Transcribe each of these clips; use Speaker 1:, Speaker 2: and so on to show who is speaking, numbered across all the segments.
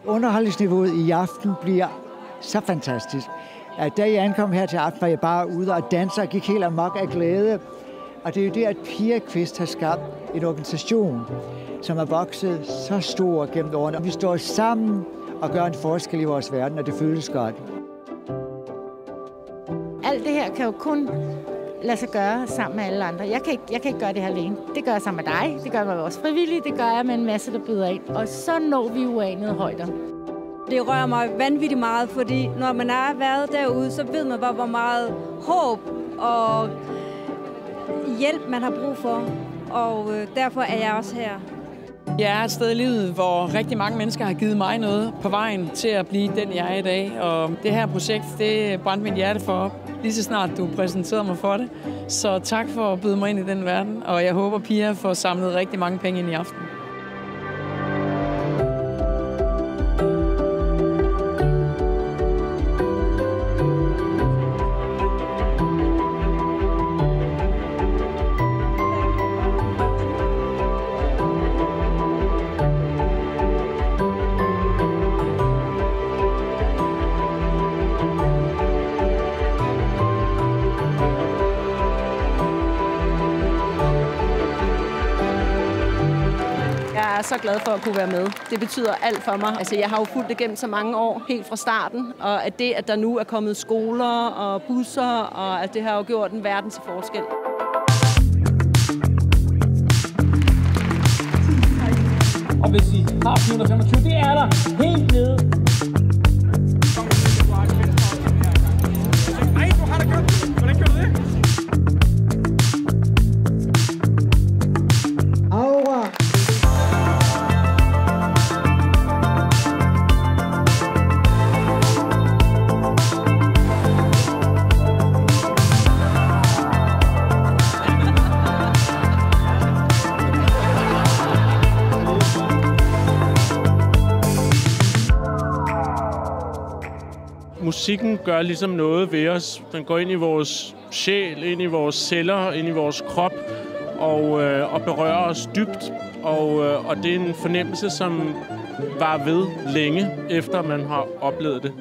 Speaker 1: Underholdningsniveauet i aften bliver så fantastisk. Da jeg ankom her til aften, var jeg bare ude og danse og gik helt amok af glæde. Og det er jo det, at Pia Kvist har skabt en organisation, som er vokset så stor gennem årene. Og vi står sammen og gør en forskel i vores verden, og det føles godt.
Speaker 2: Alt det her kan jo kun lade sig gøre sammen med alle andre. Jeg kan ikke gøre det her alene. Det gør jeg sammen med dig, det gør jeg med vores frivillige, det gør jeg med en masse, der byder ind. Og så når vi uanede højder.
Speaker 3: Det rører mig vanvittigt meget, fordi når man har været derude, så ved man bare, hvor meget håb og hjælp man har brug for. Og derfor er jeg også her.
Speaker 4: Jeg er et sted i livet, hvor rigtig mange mennesker har givet mig noget på vejen til at blive den, jeg er i dag. Og det her projekt, det brændte mit hjerte for op, lige så snart du præsenterede mig for det. Så tak for at byde mig ind i den verden, og jeg håber, Pia får samlet rigtig mange penge ind i aften.
Speaker 5: Jeg er så glad for at kunne være med. Det betyder alt for mig. Altså, jeg har jo fulgt det gennem så mange år, helt fra starten. Og at det, at der nu er kommet skoler og busser, og at det har jo gjort en verden til forskel.
Speaker 6: Og hvis I har 425, det er der helt nede. Nej, du har da gjort det. Hvordan gjorde du det?
Speaker 1: Aura.
Speaker 7: Musikken gør ligesom noget ved os. Den går ind i vores sjæl, ind i vores celler, ind i vores krop og berører os dybt. Og det er en fornemmelse, som var ved længe, efter man har oplevet det.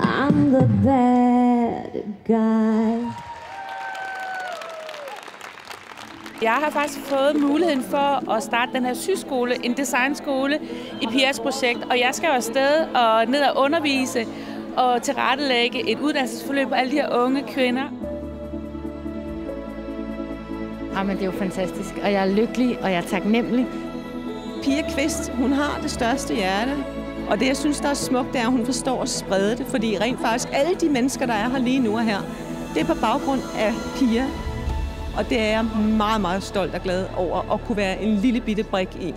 Speaker 3: I'm the bad guy.
Speaker 8: Jeg har faktisk fået muligheden for at starte den her syskole, en designskole i Pias projekt, og jeg skal jo afsted og ned og undervise og tilrettelægge et uddannelsesforløb på alle de her unge kvinder.
Speaker 2: Jamen, det er jo fantastisk, og jeg er lykkelig, og jeg er taknemmelig.
Speaker 5: Pia Kvist, hun har det største hjerte. Og det, jeg synes, der er smukt, det er, at hun forstår at sprede det. Fordi rent faktisk alle de mennesker, der er her lige nu og her, det er på baggrund af Pia. Og det er jeg meget, meget stolt og glad over at kunne være en lille bitte brik i.